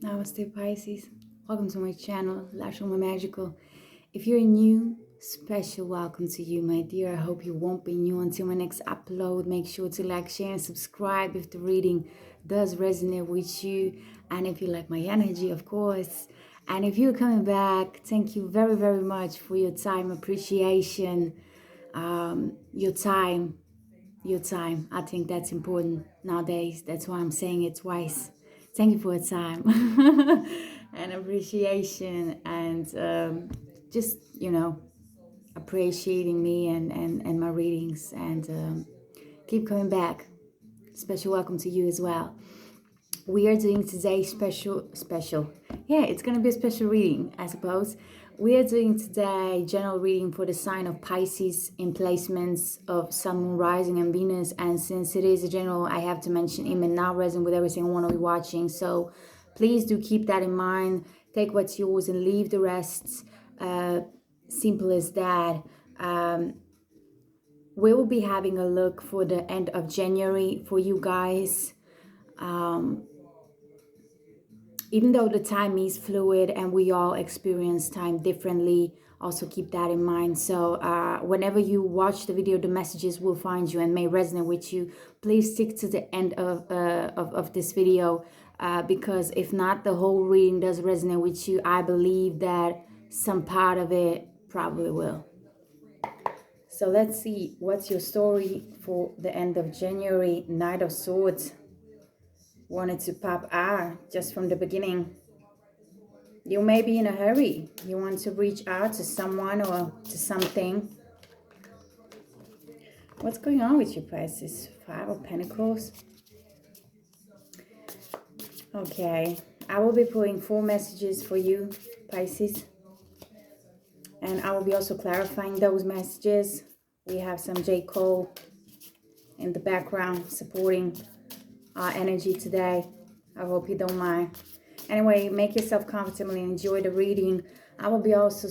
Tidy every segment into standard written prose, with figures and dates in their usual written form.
Namaste Pisces. Welcome to my channel, Lashroomamagical. If you're new, special welcome to you, my dear. I hope you won't be new until my next upload. Make sure to like, share, and subscribe if the reading does resonate with you. And if you like my energy, of course. And if you're coming back, thank you very, very much for your time, appreciation, your time. I think that's important nowadays. That's why I'm saying it twice. Thank you for your time and appreciation and just, appreciating me and my readings and keep coming back. Special welcome to you as well. We are doing today special. Yeah, it's going to be a special reading, I suppose. We are doing today general reading for the sign of Pisces in placements of Sun, Moon, Rising, and Venus. And since it is a general, I have to mention it may not resonate with every single one of you watching. So please do keep that in mind. Take what's yours and leave the rest. Simple as that. We will be having a look for the end of January for you guys. Even though the time is fluid and we all experience time differently, also keep that in mind. So whenever you watch the video, the messages will find you and may resonate with you. Please stick to the end of this video because if not, the whole reading does resonate with you. I believe that some part of it probably will. So let's see, what's your story for the end of January? Knight of Swords. Wanted to pop just from the beginning. You may be in a hurry. You want to reach out to someone or to something. What's going on with you, Pisces? Five of Pentacles. Okay, I will be pulling 4 messages for you, Pisces. And I will be also clarifying those messages. We have some J. Cole in the background supporting our energy today. I hope you don't mind. Anyway, make yourself comfortable and enjoy the reading. I will also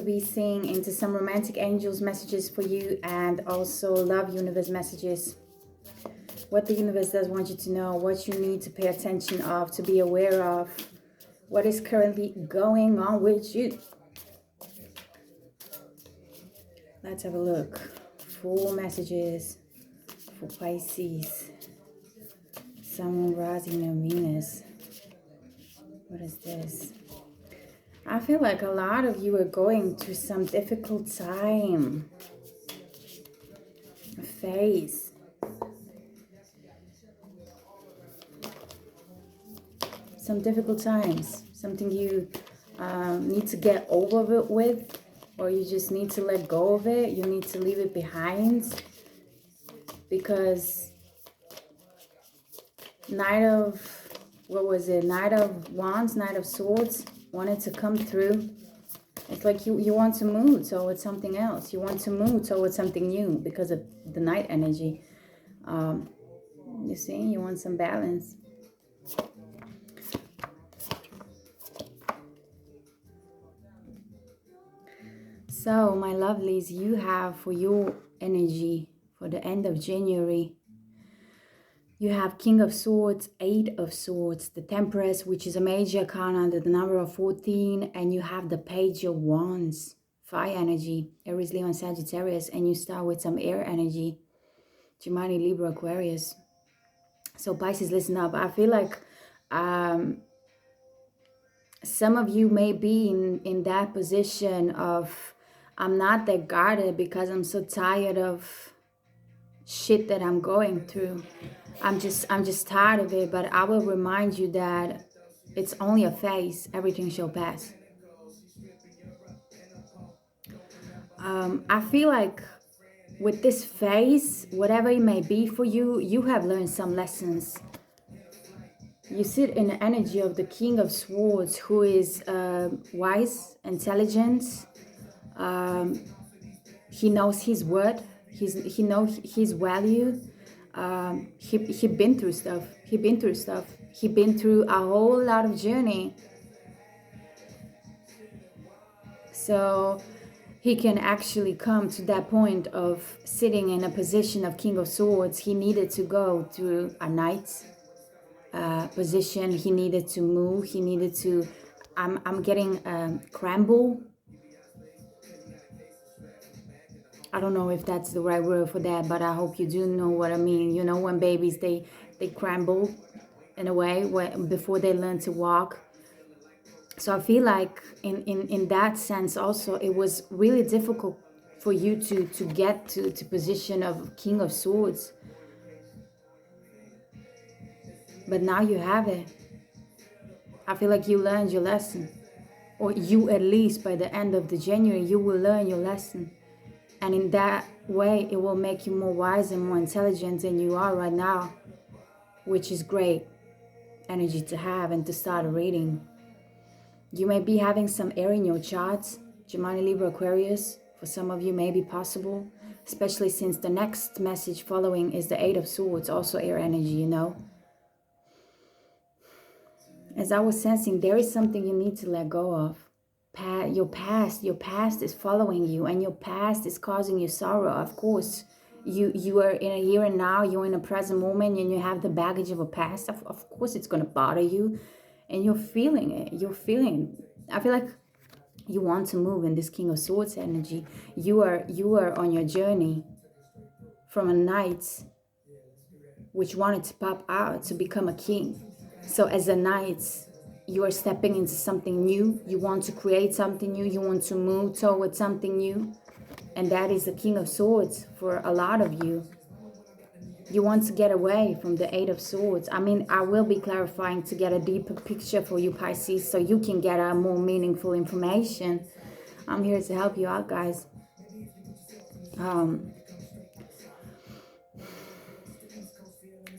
be seeing into some romantic angels messages for you and also love universe messages. What the universe does want you to know, what you need to pay attention of, to be aware of, what is currently going on with you. Let's have a look. 4 messages for Pisces. Sun, Rising, and Venus. What is this? I feel like a lot of you are going through some difficult time. A phase. Some difficult times. Something you need to get over it with. Or you just need to let go of it. You need to leave it behind. Because Knight of Wands, Knight of Swords wanted to come through. It's like you want to move towards something else. You want to move towards something new because of the Knight energy. You see, you want some balance. So, my lovelies, you have for your energy for the end of January, you have King of Swords, 8 of Swords, the Temperance, which is a major arcana, the number of 14, and you have the Page of Wands, fire energy, Aries, Leo, and Sagittarius, and you start with some air energy, Gemini, Libra, Aquarius. So Pisces, listen up. I feel like some of you may be in that position of, I'm not that guarded because I'm so tired of shit that I'm going through. I'm just tired of it, but I will remind you that it's only a phase. Everything shall pass. I feel like with this phase, whatever it may be for you, you have learned some lessons. You sit in the energy of the King of Swords, who is wise, intelligent. He knows his worth. He knows his value. He been through stuff. He been through a whole lot of journey. So he can actually come to that point of sitting in a position of King of Swords. He needed to go through a night. position. He needed to move. He needed to, I'm getting crumble. I don't know if that's the right word for that, but I hope you do know what I mean. You know, when babies, they crumble in a way before they learn to walk. So I feel like in that sense also, it was really difficult for you to get to position of King of Swords. But now you have it. I feel like you learned your lesson. Or you, at least by the end of the January, you will learn your lesson. And in that way, it will make you more wise and more intelligent than you are right now, which is great energy to have and to start reading. You may be having some air in your charts, Gemini, Libra, Aquarius. For some of you, may be possible, especially since the next message following is the Eight of Swords, also air energy, you know. As I was sensing, there is something you need to let go of. Your past is following you, and your past is causing you sorrow. Of course, you are in a here and now, you're in a present moment, and you have the baggage of a past. Of course, it's going to bother you, and you're feeling it. I feel like you want to move in this King of Swords energy. You are on your journey from a knight which wanted to pop out to become a king. So as a knight, you are stepping into something new. You want to create something new. You want to move towards something new. And that is the King of Swords for a lot of you. You want to get away from the Eight of Swords. I mean, I will be clarifying to get a deeper picture for you, Pisces, so you can get a more meaningful information. I'm here to help you out, guys.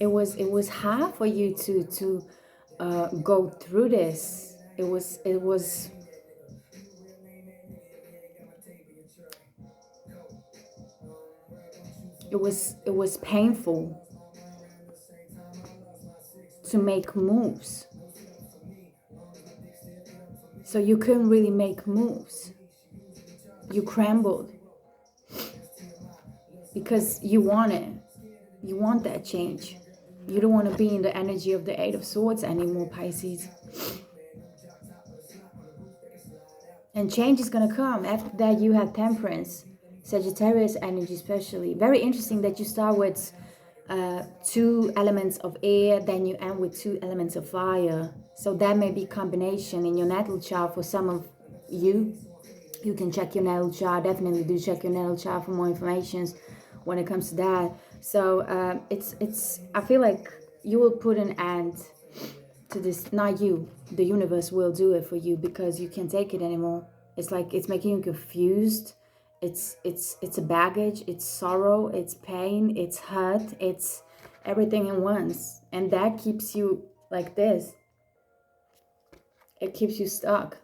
It was hard for you to go through this. It was painful to make moves. So you couldn't really make moves. You crumbled because you want that change. You don't want to be in the energy of the Eight of Swords anymore, Pisces. And change is going to come. After that, you have Temperance, Sagittarius energy especially. Very interesting that you start with 2 elements of air, then you end with 2 elements of fire. So that may be combination in your natal chart for some of you. You can check your natal chart. Definitely do check your natal chart for more information when it comes to that. So I feel like you will put an end to this. Not you, the universe will do it for you, because you can't take it anymore. It's like it's making you confused. It's a baggage, it's sorrow, it's pain, it's hurt, it's everything in once. And that keeps you like this. It keeps you stuck.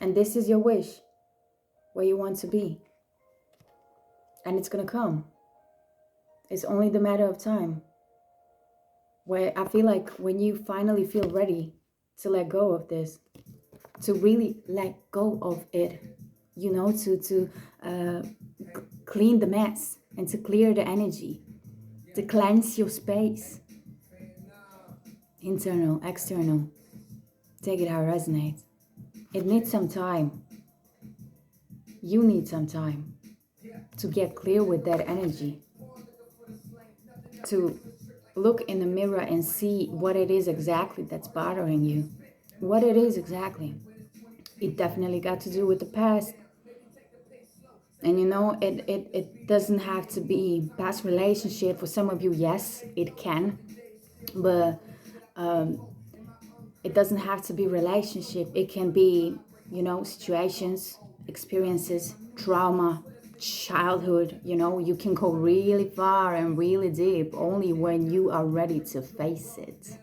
And this is your wish, where you want to be. And it's going to come. It's only the matter of time. Where I feel like when you finally feel ready to let go of this, to really let go of it, you know, to clean the mess and to clear the energy, to cleanse your space, internal, external. Take it how it resonates. It needs some time. You need some time to get clear with that energy, to look in the mirror and see what it is exactly that's bothering you. What it is exactly. It definitely got to do with the past. And you know, it doesn't have to be past relationship. For some of you, yes, it can. But it doesn't have to be relationship. It can be, you know, situations, experiences, trauma, childhood. You know, you can go really far and really deep only when you are ready to face it.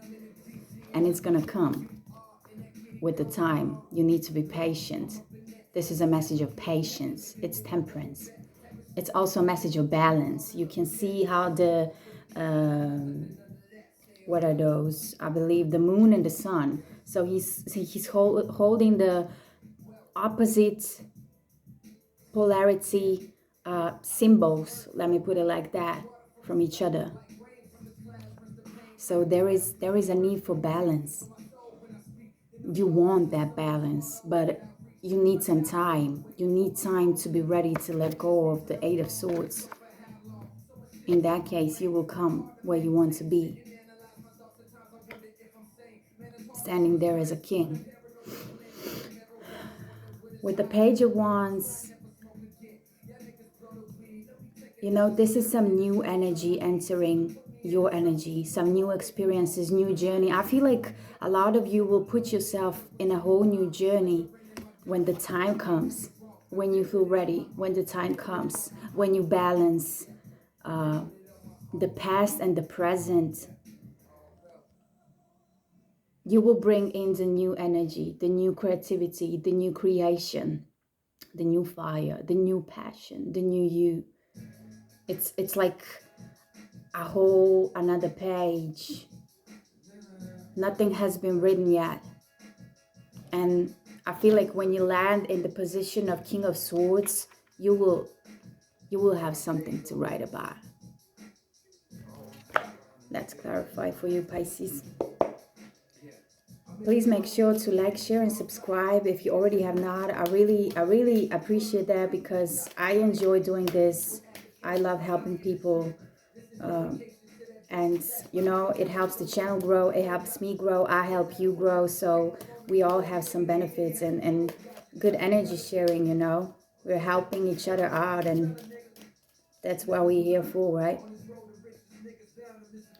And it's going to come with the time. You need to be patient. This is a message of patience. It's temperance. It's also a message of balance. You can see how the, what are those? I believe the moon and the sun. So he's holding the opposite polarity symbols, let me put it like that, from each other. So there is a need for balance. You want that balance, but you need some time. You need time to be ready to let go of the Eight of Swords. In that case, you will come where you want to be, standing there as a king. With the Page of Wands, you know, this is some new energy entering your energy, some new experiences, new journey. I feel like a lot of you will put yourself in a whole new journey when the time comes, when you feel ready, when the time comes, when you balance the past and the present. You will bring in the new energy, the new creativity, the new creation, the new fire, the new passion, the new you. It's like a whole another page. Nothing has been written yet. And I feel like when you land in the position of King of Swords, you will have something to write about. Let's clarify for you, Pisces. Please make sure to like, share, and subscribe if you already have not. I really appreciate that, because I enjoy doing this. I love helping people. And, you know, it helps the channel grow. It helps me grow. I help you grow. So we all have some benefits and good energy sharing, you know. We're helping each other out, and that's what we're here for, right?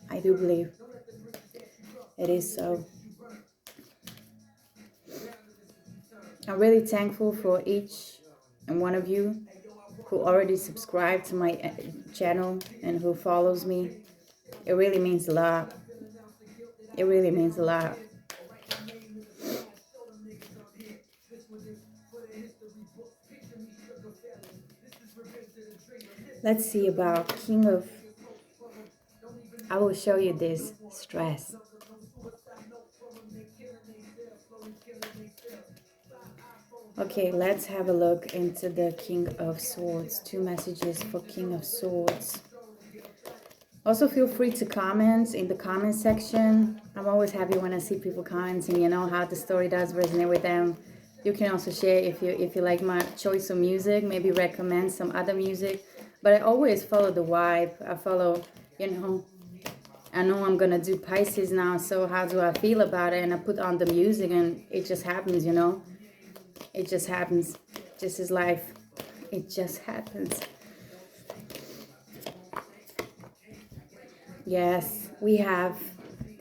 I do believe it is so. I'm really thankful for each and one of you who already subscribed to my channel and who follows me. It really means a lot. It really means a lot. Let's see about King of... I will show you this. Stress. Okay, let's have a look into the King of Swords. 2 messages for King of Swords. Also, feel free to comment in the comment section. I'm always happy when I see people commenting, you know, how the story does resonate with them. You can also share if you like my choice of music, maybe recommend some other music. But I always follow the vibe. I follow, you know, I know I'm going to do Pisces now, so how do I feel about it? And I put on the music and it just happens, you know. It just happens. Just as life. It just happens. Yes, we have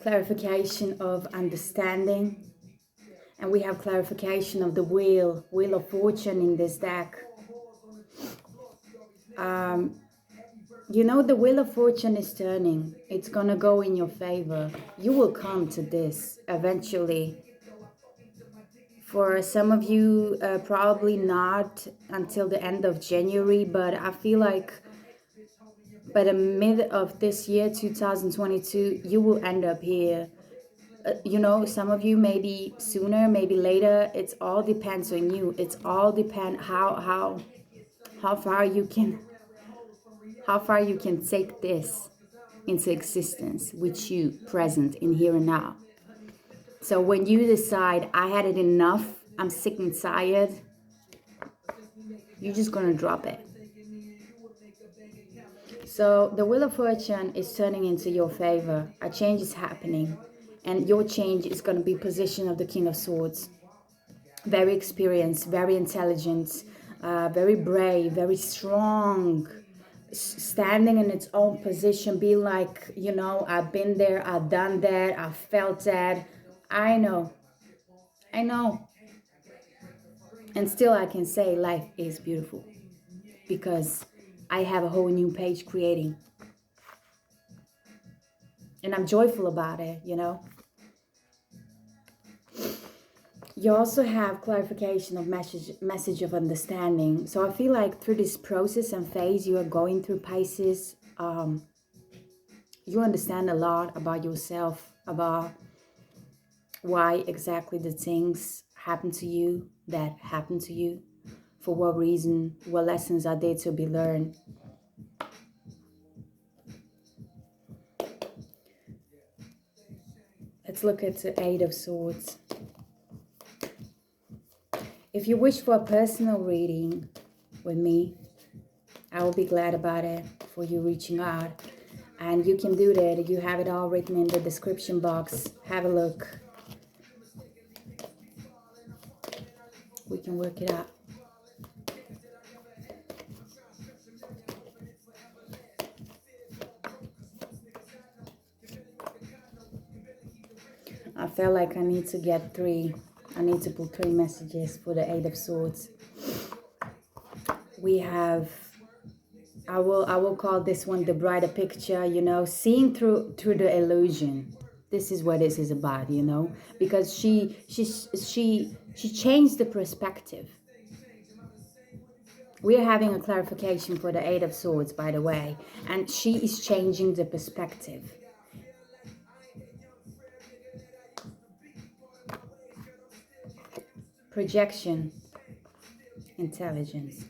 clarification of understanding. And we have clarification of the wheel of fortune in this deck. You know, the wheel of fortune is turning. It's going to go in your favor. You will come to this eventually. For some of you, probably not until the end of January, but I feel like by the mid of this year, 2022, you will end up here. You know, some of you maybe sooner, maybe later. It's all depends on you. It's all depend how far you can take this into existence with you present in here and now. So when you decide, I had it enough, I'm sick and tired, you're just gonna drop it. So the Wheel of Fortune is turning into your favor. A change is happening, and your change is going to be position of the King of Swords. Very experienced, very intelligent, very brave, very strong, standing in its own position, be like, you know, I've been there, I've done that, I've felt that. I know. And still I can say life is beautiful because I have a whole new page creating. And I'm joyful about it, you know. You also have clarification of message of understanding. So I feel like through this process and phase you are going through, Pisces, you understand a lot about yourself, about why exactly the things happen to you that happen to you, for what reason, what lessons are there to be learned. Let's look at the Eight of Swords. If you wish for a personal reading with me, I will be glad about it for you reaching out. And you can do that. You have it all written in the description box. Have a look. We can work it out. I felt like I need to get 3. I need to pull 3 messages for the Eight of Swords. We have, I will call this one the brighter picture, you know, seeing through the illusion. This is what this is about, you know, because she changed the perspective. We are having a clarification for the Eight of Swords, by the way, and she is changing the perspective. Projection, intelligence.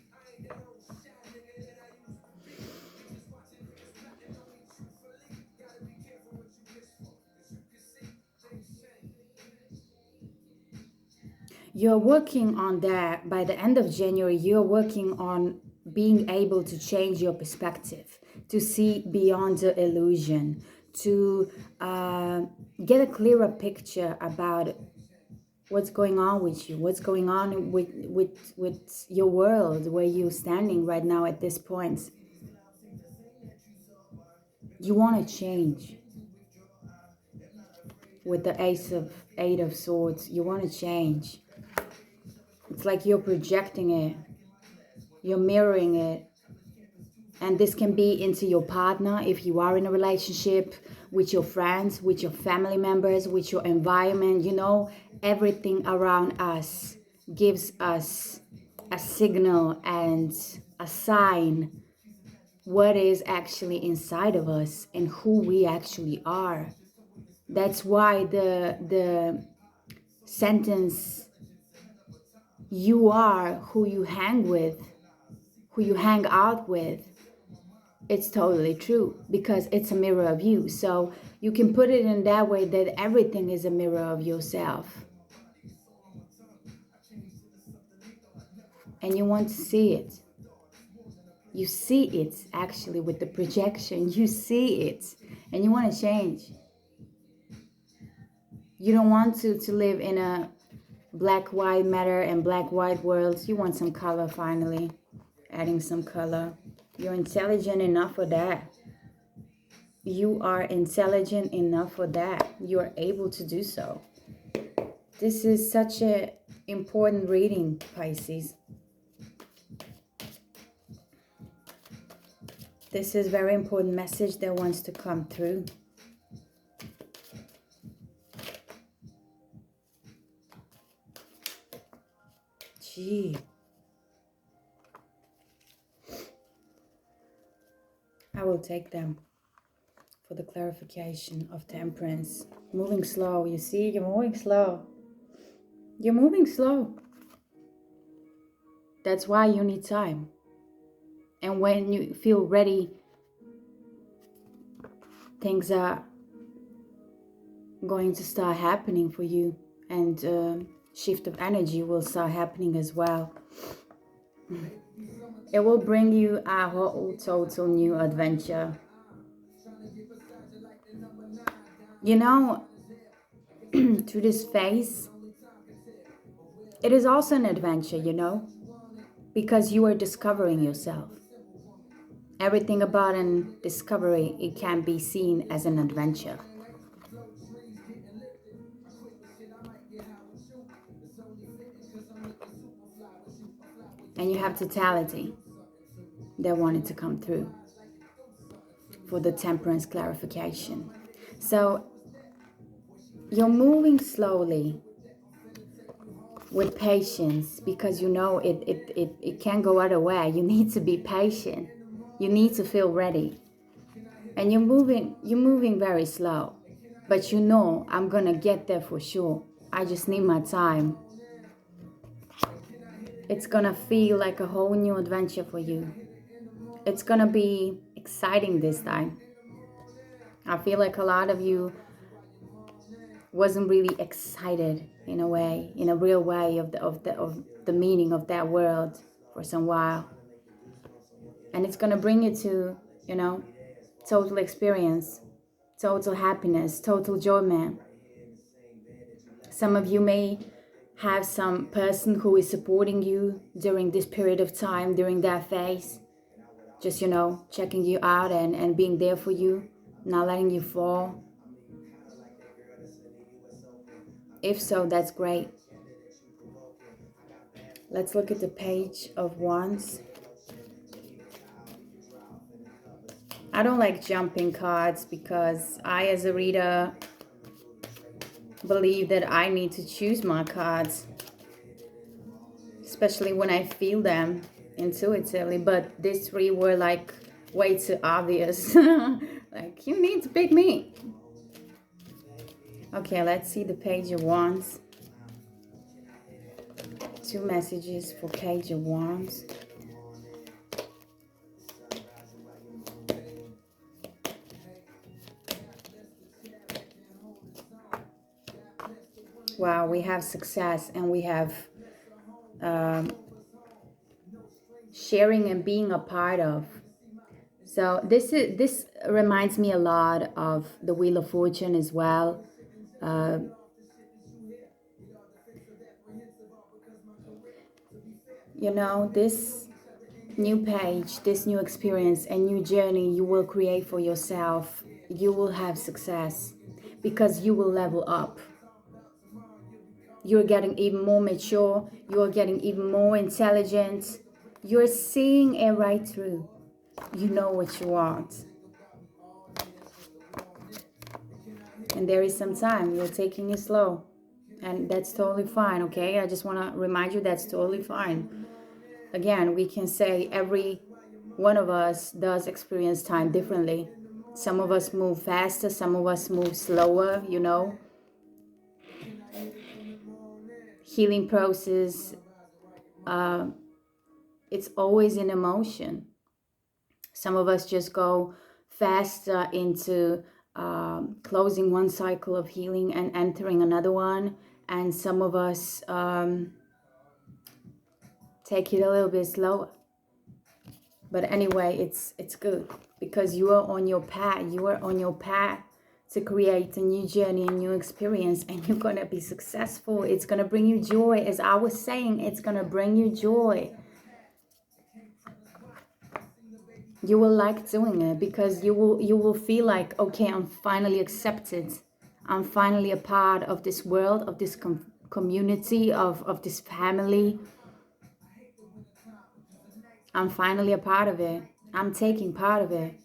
You're working on that. By the end of January, you're working on being able to change your perspective, to see beyond the illusion, to get a clearer picture about what's going on with you, what's going on with your world, where you're standing right now at this point. You want to change. With the Eight of Swords, you want to change. It's like you're projecting it. You're mirroring it. And this can be into your partner if you are in a relationship, with your friends, with your family members, with your environment. You know, everything around us gives us a signal and a sign what is actually inside of us and who we actually are. That's why the sentence, you are who you hang with, who you hang out with, it's totally true, because it's a mirror of you. So you can put it in that way, that everything is a mirror of yourself. And you want to see it. You see it actually with the projection. You see it and you want to change. You don't want to live in a black-white matter and black-white worlds. You want some color finally. Adding some color. You're intelligent enough for that. You are intelligent enough for that. You are able to do so. This is such an important reading, Pisces. This is a very important message that wants to come through. Gee. I will take them for the clarification of temperance. Moving slow, you see? You're moving slow. You're moving slow. That's why you need time. And when you feel ready, things are going to start happening for you. And shift of energy will start happening as well. It will bring you a whole total new adventure. You know, through this phase, it is also an adventure, you know, because you are discovering yourself. Everything about an discovery, it can be seen as an adventure. And you have totality that wanted to come through for the temperance clarification. So you're moving slowly with patience, because you know it can't go other way. You need to be patient. You need to feel ready. And you're moving very slow. But you know, I'm gonna get there for sure. I just need my time. It's gonna feel like a whole new adventure for you. It's gonna be exciting this time. I feel like a lot of you wasn't really excited in a way, in a real way of the meaning of that word for some while. And it's gonna bring you to, you know, total experience, total happiness, total joy, man. Some of you may have some person who is supporting you during this period of time, during that phase, just, you know, checking you out and being there for you, not letting you fall. If so, that's great. Let's look at the Page of Wands. I don't like jumping cards because I, as a reader, believe that I need to choose my cards, especially when I feel them intuitively. But these three were like way too obvious. Like, you need to pick me. Okay, let's see the Page of Wands. 2 messages for Page of Wands. Wow, we have success and we have sharing and being a part of. So this reminds me a lot of the Wheel of Fortune as well. You know, this new page, this new experience and new journey you will create for yourself, you will have success because you will level up. You're getting even more mature, you're getting even more intelligent, you're seeing it right through. You know what you want. And there is some time, you're taking it slow. And that's totally fine, okay? I just want to remind you that's totally fine. Again, we can say every one of us does experience time differently. Some of us move faster, some of us move slower, you know. Healing process, it's always in emotion. Some of us just go faster into closing one cycle of healing and entering another one. And some of us take it a little bit slower. But anyway, it's good because you are on your path. You are on your path to create a new journey, a new experience, and you're going to be successful. It's going to bring you joy. As I was saying, it's going to bring you joy. You will like doing it because you will feel like, okay, I'm finally accepted. I'm finally a part of this world, of this community, of this family. I'm finally a part of it. I'm taking part of it.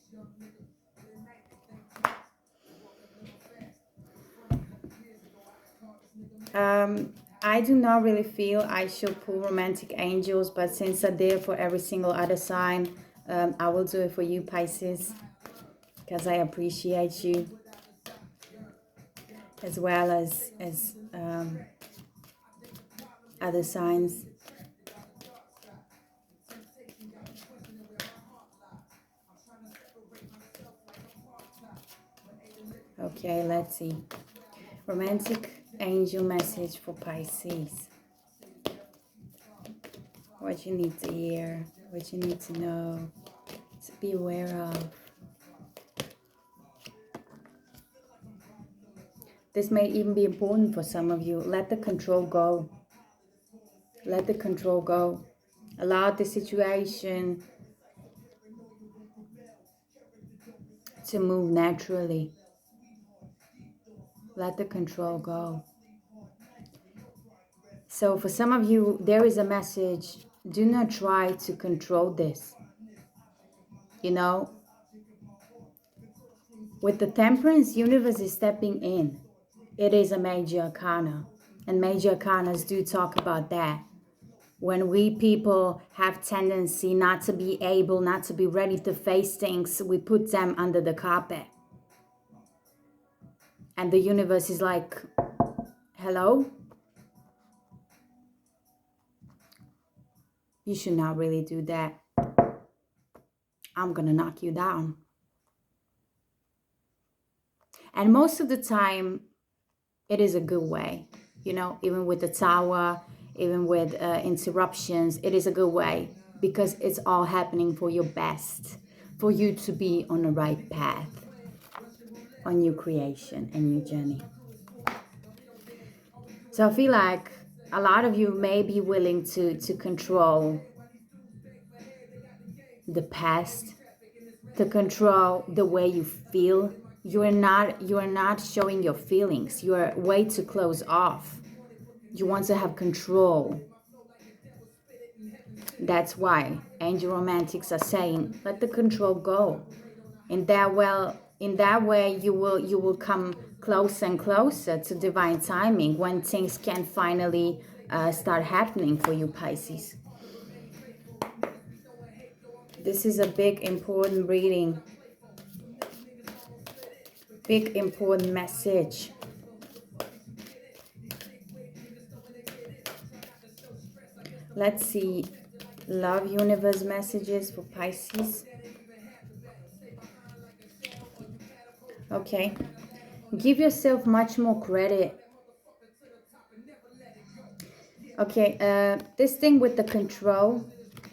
I do not really feel I should pull romantic angels, but since I did for every single other sign, I will do it for you, Pisces, because I appreciate you, as well as other signs. Okay, let's see. Romantic angel message for Pisces. What you need to hear, what you need to know, to be aware of. This may even be important for some of you. Let the control go. Let the control go. Allow the situation to move naturally. Let the control go. So for some of you, there is a message. Do not try to control this. You know, with the Temperance, universe is stepping in. It is a major arcana. And major arcanas do talk about that. When we people have tendency not to be able, not to be ready to face things, we put them under the carpet. And the universe is like, hello? You should not really do that. I'm gonna knock you down. And most of the time, it is a good way. You know, even with the tower, even with interruptions, it is a good way because it's all happening for your best, for you to be on the right path, on your creation and your journey. So I feel like a lot of you may be willing to control the past, to control the way you feel. You are not showing your feelings. You are way too close off. You want to have control. That's why angel romantics are saying, let the control go. In that way you will come closer and closer to divine timing when things can finally start happening for you, Pisces. This is a big important reading, big important message. Let's see, love universe messages for Pisces. Okay, give yourself much more credit. Okay, this thing with the control,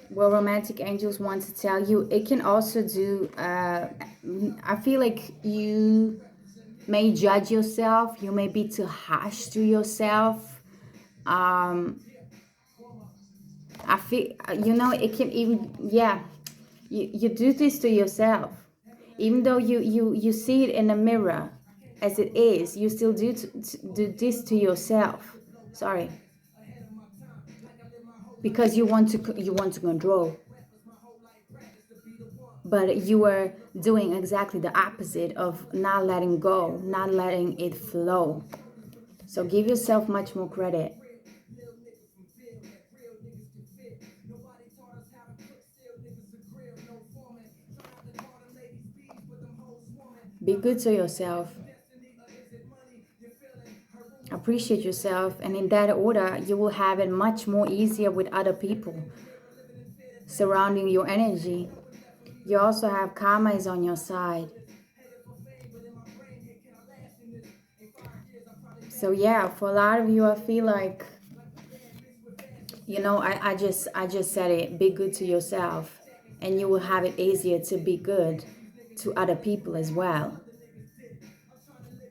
what romantic angels want to tell you, it can also do, I feel like you may judge yourself, you may be too harsh to yourself. I feel, you know, it can even, yeah, you do this to yourself. Even though you see it in the mirror as it is, you still do this to yourself. Sorry. Because you want to control. But you are doing exactly the opposite of not letting go, not letting it flow. So give yourself much more credit. Be good to yourself. Appreciate yourself, and in that order, you will have it much more easier with other people surrounding your energy. You also have karma is on your side. So yeah, for a lot of you, I feel like, you know, I just said it, be good to yourself, and you will have it easier to be good to other people as well.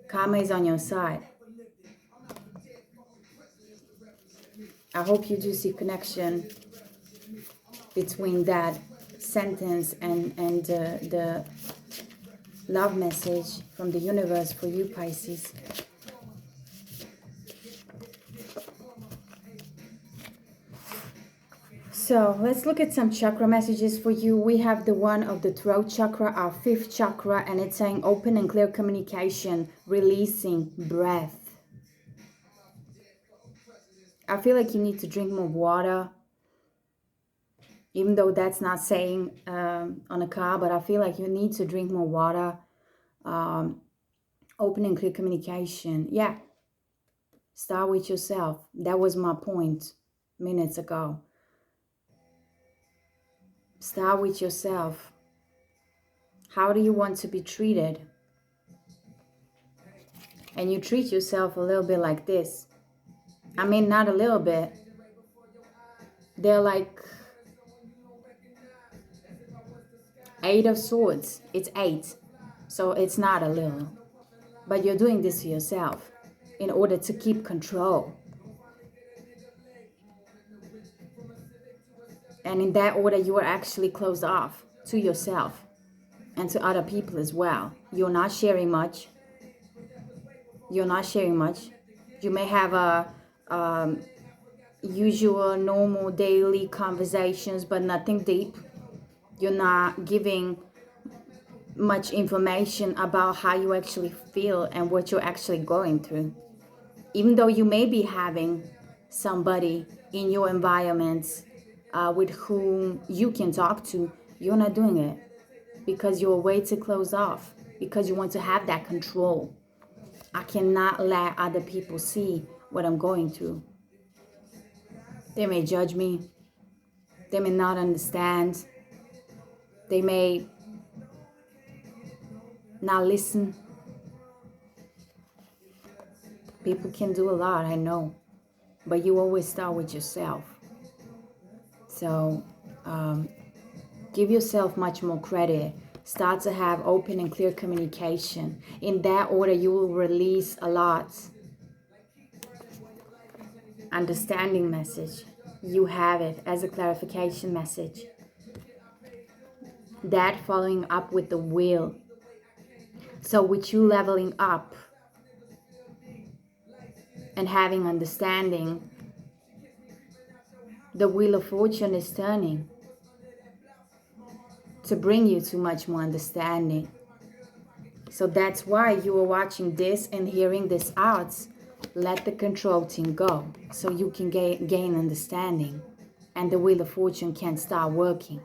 Karma is on your side. I hope you do see connection between that sentence and the love message from the universe for you, Pisces. So let's look at some chakra messages for you. We have the one of the throat chakra, our fifth chakra, and it's saying open and clear communication, releasing breath. I feel like you need to drink more water, even though that's not saying on a card, but I feel like you need to drink more water. Open and clear communication. Yeah. Start with yourself. That was my point minutes ago. Start with yourself. How do you want to be treated? And you treat yourself a little bit like this. I mean, not a little bit. They're like 8 of swords. It's 8. So it's not a little. But you're doing this to yourself in order to keep control. And in that order, you are actually closed off to yourself and to other people as well. You're not sharing much. You're not sharing much. You may have a usual, normal, daily conversations, but nothing deep. You're not giving much information about how you actually feel and what you're actually going through. Even though you may be having somebody in your environment with whom you can talk to, you're not doing it because you're way too closed off, because you want to have that control. I cannot let other people see what I'm going through. They may judge me. They may not understand. They may not listen. People can do a lot, I know, but you always start with yourself. So give yourself much more credit. Start to have open and clear communication. In that order, you will release a lot. Understanding message. You have it as a clarification message. That following up with the will. So with you leveling up and having understanding, the wheel of fortune is turning to bring you to much more understanding. So that's why you are watching this and hearing this out. Let the control thing go so you can gain understanding, and the wheel of fortune can start working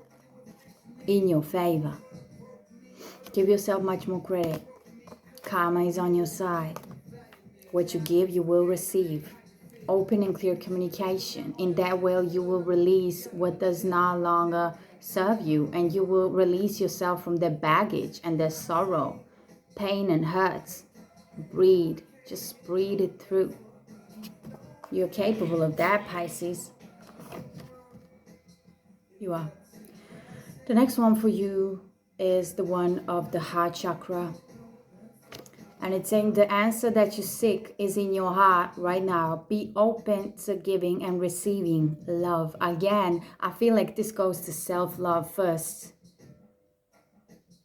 in your favor. Give yourself much more credit. Karma is on your side. What you give, you will receive. Open and clear communication. In that way, you will release what does not longer serve you, and you will release yourself from the baggage and the sorrow, pain and hurts. Breathe. Just breathe it through. You're capable of that, Pisces. You are. The next one for you is the one of the heart chakra. And it's saying the answer that you seek is in your heart right now. Be open to giving and receiving love. Again, I feel like this goes to self-love first.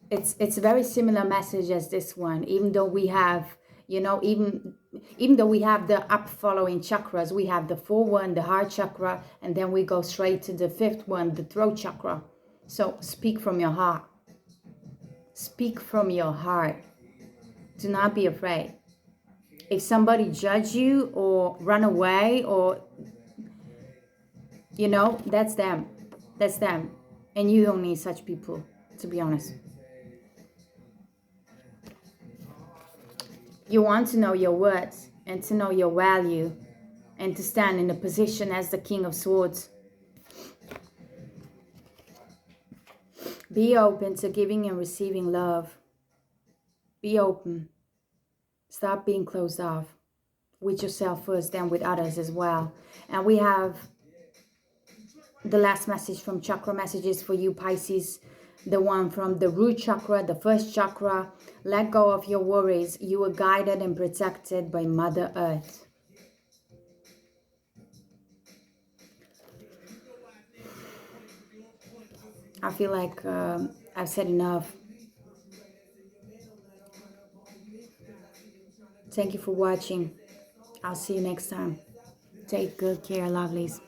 It's a very similar message as this one, even though we have, you know, even though we have the up following chakras, we have the 4th one, the heart chakra, and then we go straight to the 5th one, the throat chakra. So speak from your heart. Speak from your heart. Do not be afraid. If somebody judge you or run away or, you know, that's them. That's them. And you don't need such people, to be honest. You want to know your worth and to know your value and to stand in a position as the King of Swords. Be open to giving and receiving love. Be open. Stop being closed off with yourself first, then with others as well. And we have the last message from Chakra Messages for you, Pisces. The one from the root chakra, the 1st chakra. Let go of your worries. You are guided and protected by Mother Earth. I feel like I've said enough. Thank you for watching. I'll see you next time. Take good care, lovelies.